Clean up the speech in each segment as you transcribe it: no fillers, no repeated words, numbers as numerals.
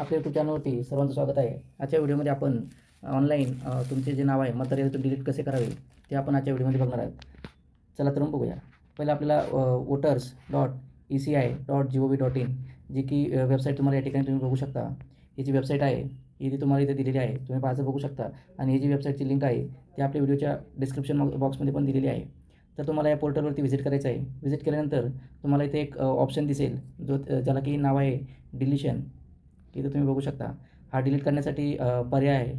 आपल्या यूट्यूब चॅनलवरती सर्वांचं स्वागत आहे. आजच्या व्हिडिओमध्ये आपण ऑनलाईन तुमचे जे नाव आहे मतदार डिलीट कसे करावे ते आपण आजच्या व्हिडिओमध्ये बघणार आहोत. चला तर मग बघूया. पहिलं आपल्याला voters.eci.gov.in जी की वेबसाईट तुम्हाला या ठिकाणी तुम्ही बघू शकता. ही जी वेबसाईट आहे ही तुम्हाला इथे दिलेली आहे, तुम्ही पाहायचं बघू शकता. आणि ही जी वेबसाईटची लिंक आहे ती आपल्या व्हिडिओच्या डिस्क्रिप्शन बॉक्समध्ये पण दिलेली आहे. तर तुम्हाला या पोर्टलवरती व्हिजिट करायचं आहे. व्हिजिट केल्यानंतर तुम्हाला इथे एक ऑप्शन दिसेल जो ज्याला की नाव आहे डिलिशन. इथे तुम्ही बघू शकता. हा डिलीट करण्यासाठी पर्याय आहे.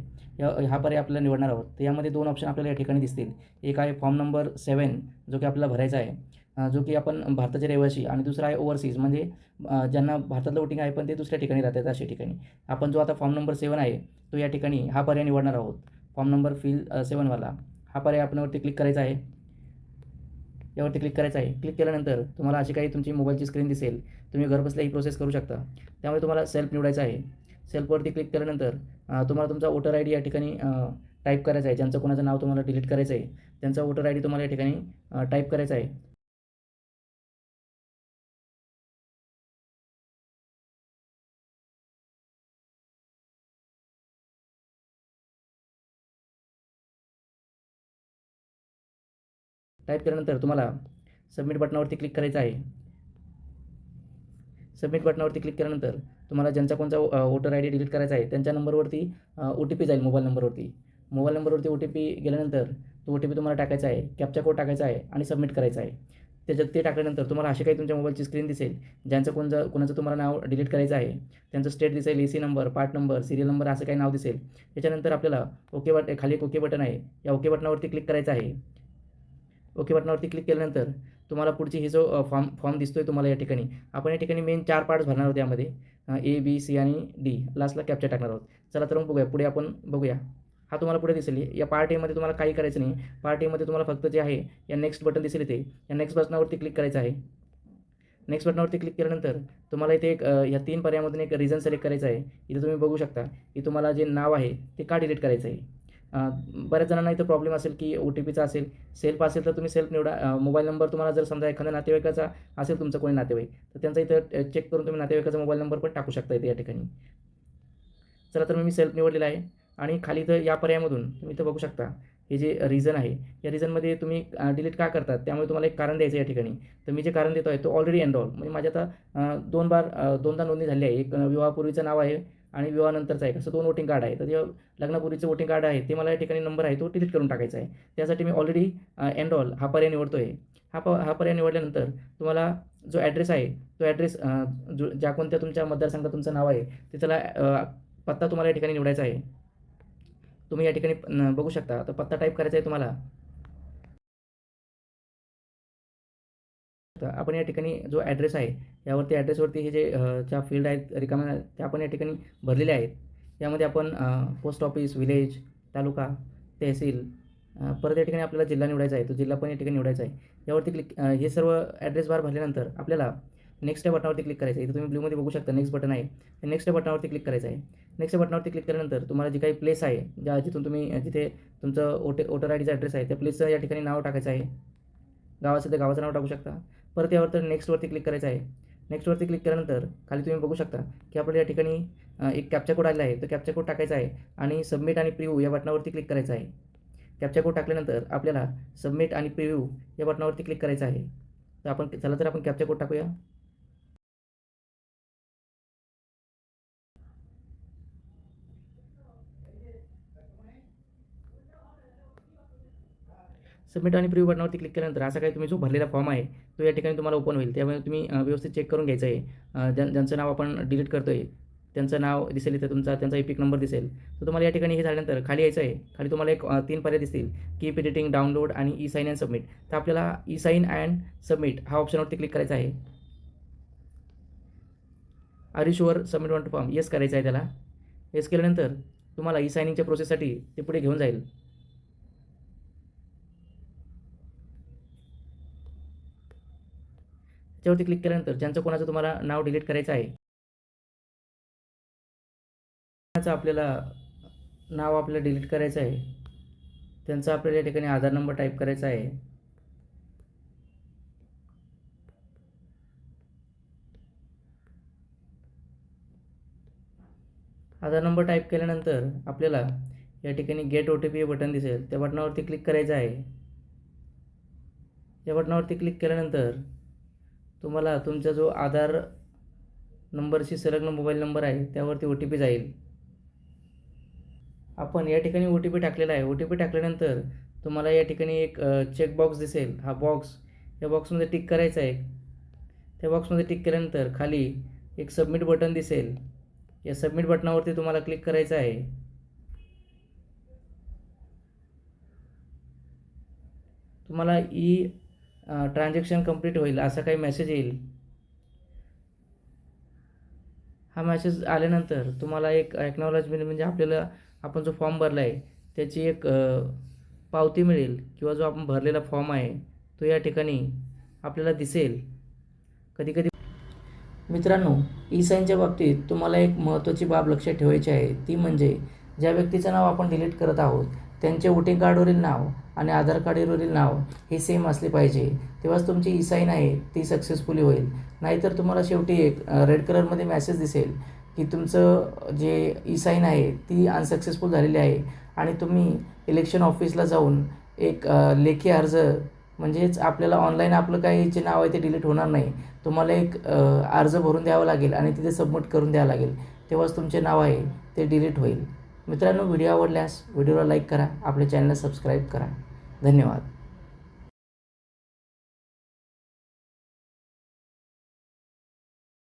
हा पर्याय आपल्याला निवडणार आहोत. तर यामध्ये 2 ऑप्शन आपल्याला या ठिकाणी दिसतील. एक आहे फॉर्म नंबर 7 जो की आपल्याला भरायचा आहे, जो की आपण भारताचे रहिवासी, आणि दुसरा आहे ओव्हरसीज म्हणजे ज्यांना भारतातलं वोटिंग आहे पण ते दुसऱ्या ठिकाणी राहतात अशा ठिकाणी. आपण जो आता फॉर्म नंबर 7 आहे तो या ठिकाणी हा पर्याय निवडणार आहोत. फॉर्म नंबर फिल 7 वाला हा पर्याय आपण वरती क्लिक करायचा आहे. यावरती क्लिक करायचं आहे. क्लिक केल्यानंतर तुम्हाला अशी काही तुमची मोबाईलची स्क्रीन दिसेल. तुम्ही घरबसल्या ही प्रोसेस करू शकता. त्यामुळे तुम्हाला सेल्फ निवडायचं आहे. सेल्फवरती क्लिक केल्यानंतर तुम्हाला तुमचा वोटर आय डी या ठिकाणी टाईप करायचा आहे. ज्यांचं कोणाचं नाव तुम्हाला डिलीट करायचं आहे त्यांचा वोटर आय डी तुम्हाला या ठिकाणी टाईप करायचा आहे. टाईप केल्यानंतर तुम्हाला सबमिट बटनावरती क्लिक करायचं आहे. सबमिट बटनावरती क्लिक केल्यानंतर तुम्हाला ज्यांचा कोणता वोटर आय डी डिलीट करायचा आहे त्यांच्या नंबरवरती ओ टी पी जाईल. मोबाईल नंबरवरती ओ टी पी गेल्यानंतर तो ओ टी पी तुम्हाला टाकायचा आहे. कॅप्चा कोड टाकायचा आहे आणि सबमिट करायचा आहे. त्याच्यात ते टाकल्यानंतर तुम्हाला अशी काही तुमच्या मोबाईलची स्क्रीन दिसेल. ज्यांचं कोणाचं तुम्हाला नाव डिलीट करायचं आहे त्यांचं स्टेट दिसेल, A C number, part number, serial number असं काही नाव दिसेल. त्याच्यानंतर आपल्याला खाली एक ओके बटन आहे. या ओके बटनावरती क्लिक करायचं आहे. ओके बटनावरती क्लिक केल्यानंतर तुम्हाला पुढची ही जो फॉर्म दिसतोय तुम्हाला या ठिकाणी, आपण या ठिकाणी मेन 4 पार्ट्स भरणार आहोत. यामध्ये ए, बी, सी आणि डी लास्टला कॅप्चा टाकणार आहोत. चला तर मग बघूया. पुढे आपण बघूया. हा तुम्हाला पुढे दिसेल. या पार्ट एमध्ये तुम्हाला काही करायचं नाही. पार्ट एमध्ये तुम्हाला फक्त जे आहे या नेक्स्ट बटन दिसेल इथे, या नेक्स्ट बटनावरती क्लिक करायचं आहे. नेक्स्ट बटनावरती क्लिक केल्यानंतर तुम्हाला इथे या 3 पर्यायामधून एक रिझन सिलेक्ट करायचं आहे. इथे तुम्ही बघू शकता की तुम्हाला जे नाव आहे ते का डिलीट करायचं आहे. बऱ्याच जणांना इथं प्रॉब्लेम असेल की ओ टी पीचा असेल. सेल्फ असेल तर तुम्ही सेल्फ निवडा. मोबाईल नंबर तुम्हाला जर समजा एखाद्या नातेवाईकाचा असेल तुमचं कोणी नातेवाईक, तर त्यांचा इथं चेक करून तुम्ही नातेवाईकाचा मोबाईल नंबर पण टाकू शकता इथे या ठिकाणी. चला तर मी सेल्फ निवडलेला आहे. आणि खाली इथं या पर्यायामधून तुम्ही इथं बघू शकता हे जे रिझन आहे, या रिझनमध्ये तुम्ही डिलीट का करतात त्यामुळे तुम्हाला एक कारण द्यायचं या ठिकाणी. तर मी जे कारण देतो आहे तो ऑलरेडी एनरोल म्हणजे माझ्या आता दोनदा नोंदणी झाली आहे. एक विवाहापूर्वीचं नाव आहे आणि विवाहानंतरचं आहे. असं 2 वोटिंग कार्ड आहे. तर जे लग्नापूर्वीचं वोटिंग कार्ड आहे ते मला या ठिकाणी नंबर आहे तो डिलीट करून टाकायचा आहे. त्यासाठी मी ऑलरेडी एनरोल हा पर्याय निवडतो आहे. हा पर्याय निवडल्यानंतर तुम्हाला जो ॲड्रेस आहे तो ॲड्रेस ज्या कोणत्या तुमच्या मतदारसंघात तुमचं नाव आहे तिथला पत्ता तुम्हाला या ठिकाणी निवडायचा आहे. तुम्ही या ठिकाणी बघू शकता. तर पत्ता टाईप करायचा आहे तुम्हाला. तर आपण या ठिकाणी जो ॲड्रेस आहे यावरती ॲड्रेसवरती हे जे ज्या फील्ड आहेत रिकाम्या त्या आपण या ठिकाणी भरलेल्या आहेत. यामध्ये आपण पोस्ट ऑफिस, विलेज, तालुका, तहसील, परत या ठिकाणी आपल्याला जिल्हा निवडायचा आहे. तो जिल्हा पण या ठिकाणी निवडायचा आहे. यावरती हे सर्व ॲड्रेस बार भरल्यानंतर आपल्याला नेक्स्ट या बटनावरती क्लिक करायचं आहे. इथे तुम्ही ब्लूमध्ये बघू शकता नेक्स्ट बटन आहे. तर नेक्स्ट या बटनावरती क्लिक करायचं आहे. नेक्स्ट या बटनावरती क्लिक केल्यानंतर तुम्हाला जी काही प्लेस आहे जिथून तुम्ही जिथे तुमचं वोटर आय डीचा ॲड्रेस आहे त्या प्लेसचं या ठिकाणी नाव टाकायचं आहे. गाव असेल तर गावाचं नाव टाकू शकता. परत यावर तर नेक्स्टवरती क्लिक करायचं आहे. नेक्स्टवरती क्लिक केल्यानंतर खाली तुम्ही बघू शकता की आपल्याला या ठिकाणी एक कॅप्चा कोड आलेला आहे. तो कॅप्चा कोड टाकायचा आहे आणि सबमिट आणि प्रिव्ह्यू या बटनावरती क्लिक करायचं आहे. कॅप्चा कोड टाकल्यानंतर आपल्याला सबमिट आणि प्रिव्ह्यू या बटनावरती क्लिक करायचं आहे. तर आपण कॅप्चा कोड टाकूया. सबमिट आणि प्रिव्ह्यू बटनावरती क्लिक केल्यानंतर असा काही तुम्ही जो भरलेला फॉर्म आहे तो या ठिकाणी तुम्हाला ओपन होईल. त्यामुळे तुम्ही व्यवस्थित चेक करून घ्यायचं आहे. ज्यांचं नाव आपण डिलीट करतो आहे त्यांचं नाव दिसेल इथं, त्यांचा एपिक नंबर दिसेल. तर तुम्हाला या ठिकाणी हे झाल्यानंतर खाली यायचं आहे. खाली तुम्हाला एक 3 पर्याय दिसतील, कीप एडिटिंग, डाउनलोड आणि ई साइन अँड सबमिट. तर आपल्याला ई साइन अँड सबमिट हा ऑप्शनवरती क्लिक करायचा आहे. Are you sure submit want to form, yes करायचं आहे त्याला. येस केल्यानंतर तुम्हाला ई सायनिंगच्या प्रोसेससाठी ते पुढे घेऊन जाईल. त्याच्यावरती क्लिक केल्यानंतर ज्यांचं कोणाचं तुम्हाला नाव डिलीट करायचं आहे आपल्याला नाव आपल्याला डिलीट करायचं आहे त्यांचा आपल्याला या ठिकाणी आधार नंबर टाईप करायचा आहे. आधार नंबर टाईप केल्यानंतर आपल्याला या ठिकाणी गेट OTP हे बटन दिसेल, त्या बटनावरती क्लिक करायचं आहे. या बटनावरती क्लिक केल्यानंतर तुम्हाला तुमचा जो आधार नंबरशी संलग्न मोबाईल नंबर आहे त्यावरती OTP जाईल. आपण या ठिकाणी OTP टाकलेला आहे. OTP टाकल्यानंतर तुम्हाला या ठिकाणी एक चेक बॉक्स दिसेल. हा बॉक्स, या बॉक्समध्ये टिक करायचा आहे. त्या बॉक्समध्ये टिक केल्यानंतर खाली एक सबमिट बटन दिसेल. या सबमिट बटनावरती तुम्हाला क्लिक करायचं आहे. तुम्हाला ट्रान्झॅक्शन कंप्लीट होईल असा काही मेसेज येईल. हा मेसेज आल्यानंतर तुम्हाला एक ॲक्नॉलेजमेंट म्हणजे आपल्याला आपण जो फॉर्म भरला आहे त्याची एक पावती मिळेल किंवा जो आपण भरलेला फॉर्म आहे तो या ठिकाणी आपल्याला दिसेल. कधीकधी मित्रांनो, ई-साईनच्या बाबतीत तुम्हाला एक महत्त्वाची बाब लक्षात ठेवायची आहे, ती म्हणजे ज्या व्यक्तीचं नाव आपण डिलीट करत आहोत त्यांचे वोटिंग कार्डवरील नाव आणि आधार कार्डवरील नाव हे सेम असले पाहिजे. तेव्हाच तुमची ई-साईन आहे ती सक्सेसफुली होईल. नाहीतर तुम्हाला शेवटी एक रेड कलरमध्ये मेसेज दिसेल की तुमचं जे ई-साईन आहे ती अनसक्सेसफुल झालेली आहे आणि तुम्ही इलेक्शन ऑफिसला जाऊन एक लेखी अर्ज, म्हणजेच आपल्याला ऑनलाईन आपलं काही जे नाव आहे ते डिलीट होणार नाही. तुम्हाला एक अर्ज भरून द्यावा लागेल आणि तिथे सबमिट करून द्यावं लागेल. तेव्हाच तुमचे नाव आहे ते डिलीट होईल. मित्रांनो, व्हिडिओ आवडल्यास व्हिडिओला लाईक करा, आपल्या चॅनलला सबस्क्राईब करा. धन्यवाद.